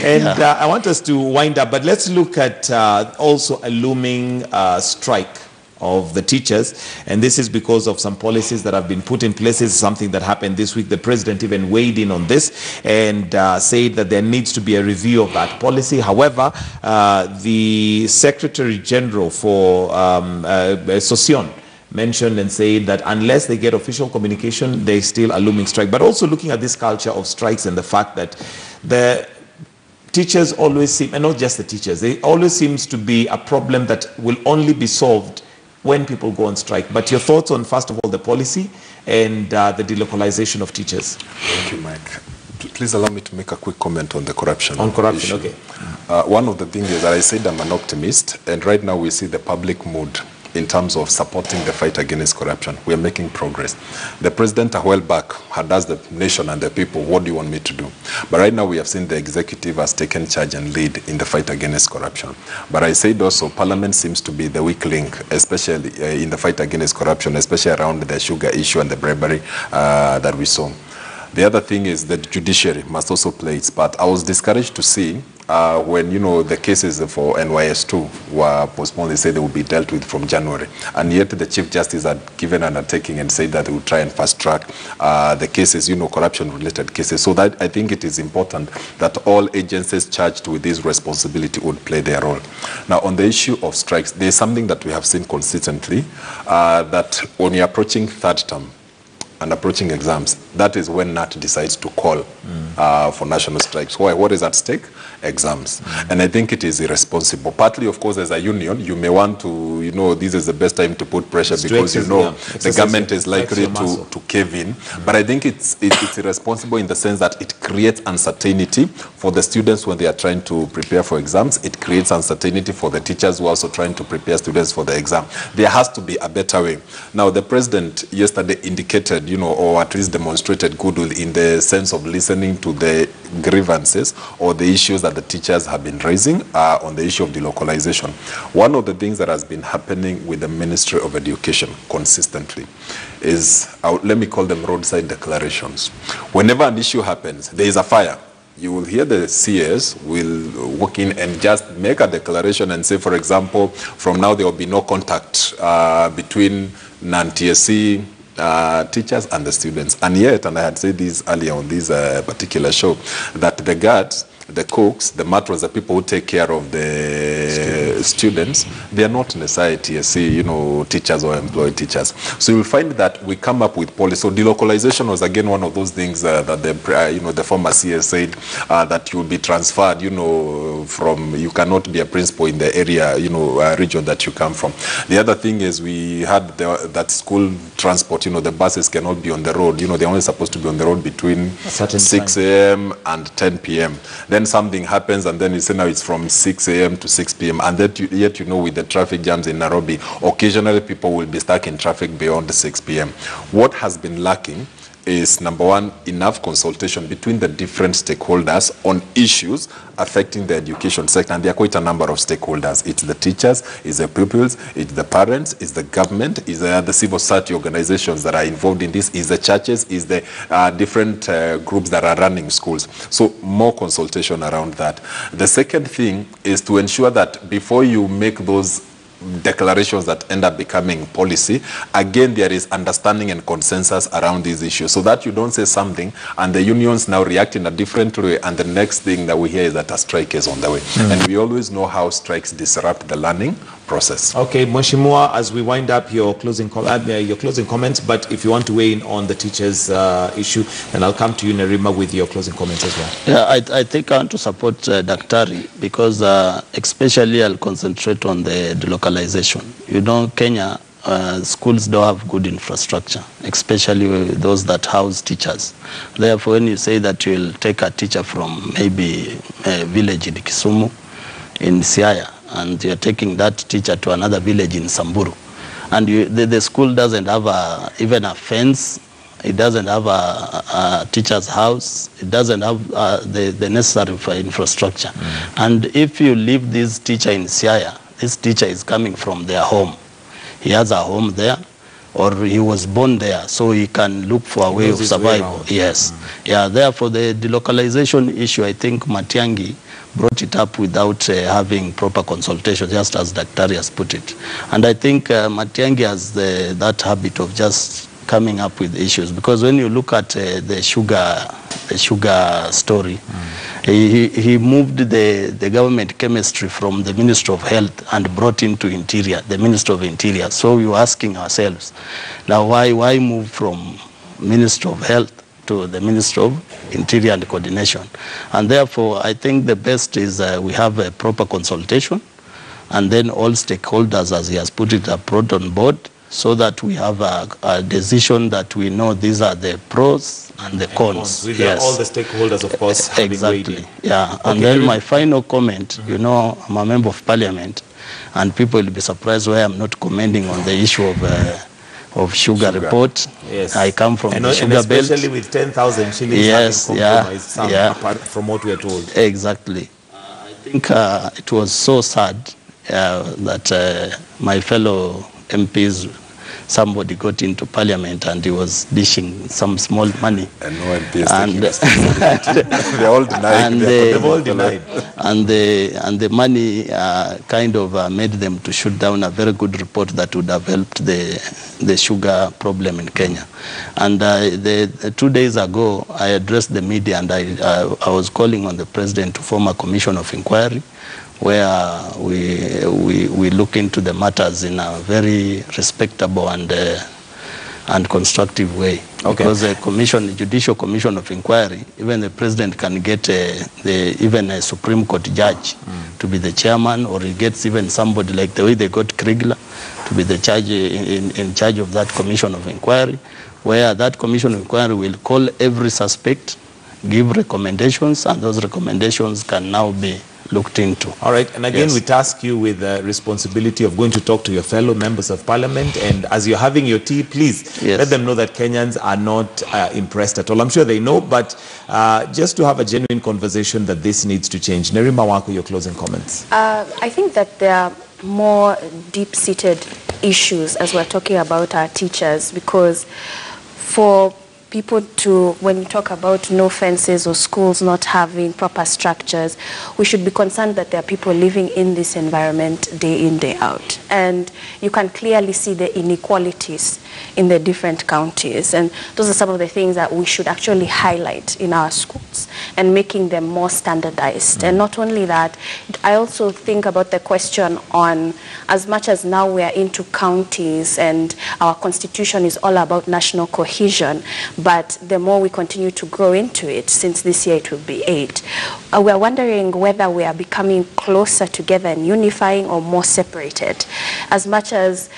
And I want us to wind up, but let's look at also a looming strike of the teachers, and this is because of some policies that have been put in place. This is something that happened this week. The president even weighed in on this and said that there needs to be a review of that policy. However, the Secretary General for Sosion mentioned and said that unless they get official communication, there's still a looming strike. But also looking at this culture of strikes and the fact that the teachers always seem, and not just the teachers, they always seems to be a problem that will only be solved when people go on strike. But your thoughts on, first of all, the policy and the delocalization of teachers? Thank you, Mike. Please allow me to make a quick comment on the corruption. On corruption, issue. Okay. One of the things is that I said I'm an optimist, and right now we see the public mood in terms of supporting the fight against corruption. We are making progress. The president a while back had asked the nation and the people, what do you want me to do? But right now we have seen the executive has taken charge and lead in the fight against corruption. But I said also parliament seems to be the weak link, especially in the fight against corruption, especially around the sugar issue and the bribery that we saw. The other thing is that judiciary must also play its part. I was discouraged to see when, you know, the cases for NYS2 were postponed. They said they would be dealt with from January. And yet the Chief Justice had given an undertaking and said that they would try and fast track the cases, you know, corruption-related cases. So that I think it is important that all agencies charged with this responsibility would play their role. Now, on the issue of strikes, there's something that we have seen consistently, that when you're approaching third term, and approaching exams, that is when NAT decides to call for national strikes. Why? What is at stake? Exams. And I think it is irresponsible. Partly, of course, as a union, you may want to, you know, this is the best time to put pressure because you know the government is likely to cave in. But I think it's irresponsible in the sense that it creates uncertainty for the students when they are trying to prepare for exams. It creates uncertainty for the teachers who are also trying to prepare students for the exam. There has to be a better way. Now, the president yesterday indicated, you know, or at least demonstrated goodwill in the sense of listening to the grievances or the issues that the teachers have been raising on the issue of delocalization. One of the things that has been happening with the Ministry of Education consistently is, let me call them roadside declarations. Whenever an issue happens, there is a fire. You will hear the CS will walk in and just make a declaration and say, for example, from now there will be no contact between non-TSC teachers and the students. And yet, and I had said this earlier on this particular show, that the guards, the cooks, the matrons, the people who take care of the students, they are not necessarily TSC, you know, teachers or employed teachers. So you'll find that we come up with policy. So delocalization was again one of those things that the, you know, the former CS said that you'll be transferred, you know, from, you cannot be a principal in the area, you know, region that you come from. The other thing is we had that school transport, you know, the buses cannot be on the road. You know, they're only supposed to be on the road between 6 a.m. and 10 p.m. Then something happens and then you say now it's from 6 a.m. to 6 p.m. And that yet, you know, with the traffic jams in Nairobi, occasionally people will be stuck in traffic beyond 6 p.m. What has been lacking is, number one, enough consultation between the different stakeholders on issues affecting the education sector. And there are quite a number of stakeholders. It's the teachers, it's the pupils, it's the parents, it's the government, it's the civil society organizations that are involved in this, it's the churches, it's the different groups that are running schools. So more consultation around that. The second thing is to ensure that before you make those declarations that end up becoming policy, again there is understanding and consensus around these issues, so that you don't say something and the unions now react in a different way and the next thing that we hear is that a strike is on the way. And we always know how strikes disrupt the learning process. Okay, Mheshimiwa, as we wind up your closing comments, but if you want to weigh in on the teachers issue, then I'll come to you, Nerima, with your closing comments as well. Yeah, I think I want to support Daktari because especially I'll concentrate on the delocalization. You know, Kenya, schools don't have good infrastructure, especially those that house teachers. Therefore, when you say that you'll take a teacher from maybe a village in Kisumu, in Siaya, and you're taking that teacher to another village in Samburu, and the school doesn't have even a fence, it doesn't have a teacher's house, it doesn't have the necessary infrastructure. And if you leave this teacher in Siaya, this teacher is coming from their home. He has a home there. or he was born there, so he can look for a way of survival. Yes. Yeah, therefore the delocalization issue, I think Matiang'i brought it up without having proper consultation, just as Daktari has put it. And I think Matiang'i has that habit of just coming up with issues, because when you look at the sugar story, he moved the government chemistry from the Ministry of Health and brought into Interior, the Ministry of Interior. So we were asking ourselves, now why move from Ministry of Health to the Ministry of Interior and Coordination? And therefore, I think the best is we have a proper consultation, and then all stakeholders, as he has put it, are brought on board, so that we have a decision that we know these are the pros and the cons. With all the stakeholders, of course, exactly. Yeah. Okay. And then my final comment, you know, I'm a member of parliament, and people will be surprised why I'm not commenting on the issue of sugar report. Yes. I come from the sugar belt. Especially with 10,000 shillings having compromised apart from what we are told. Exactly. I think it was so sad that my fellow MPs, somebody got into parliament and he was dishing some small money. And no MPs they all denied. And the money kind of made them to shoot down a very good report that would have helped the sugar problem in Kenya. And 2 days ago, I addressed the media, and I was calling on the president to form a commission of inquiry, where we look into the matters in a very respectable and constructive way. Okay. Because a judicial commission of inquiry, even the president can get even a Supreme Court judge to be the chairman, or he gets even somebody like the way they got Kriegler to be the charge in charge of that commission of inquiry, where that commission of inquiry will call every suspect, give recommendations, and those recommendations can now be looked into. All right, and again, we task you with the responsibility of going to talk to your fellow members of parliament, and as you're having your tea, please let them know that Kenyans are not impressed at all. I'm sure they know, but just to have a genuine conversation that this needs to change. Nerima Wako, your closing comments. I think that there are more deep-seated issues as we're talking about our teachers, because for people to, when we talk about no fences or schools not having proper structures, we should be concerned that there are people living in this environment day in, day out. And you can clearly see the inequalities in the different counties. And those are some of the things that we should actually highlight in our schools and making them more standardized. And not only that, I also think about the question on, as much as now we are into counties and our constitution is all about national cohesion, but the more we continue to grow into it, since this year it will be 8, we are wondering whether we are becoming closer together and unifying, or more separated. As much as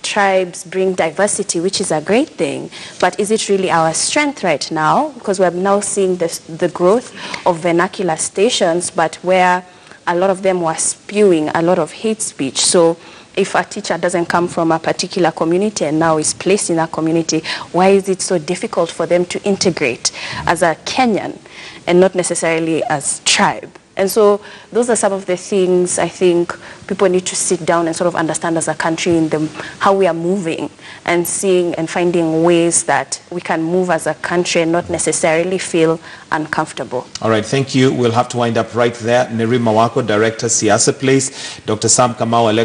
tribes bring diversity, which is a great thing, but is it really our strength right now? Because we are now seeing the growth of vernacular stations, but where a lot of them were spewing a lot of hate speech. So if a teacher doesn't come from a particular community and now is placed in a community, why is it so difficult for them to integrate as a Kenyan and not necessarily as tribe? And so those are some of the things I think people need to sit down and sort of understand as a country in how we are moving, and seeing and finding ways that we can move as a country and not necessarily feel uncomfortable. All right, thank you. We'll have to wind up right there. Nerima Wako, Director, Siasa Place. Dr. Sam Kamau,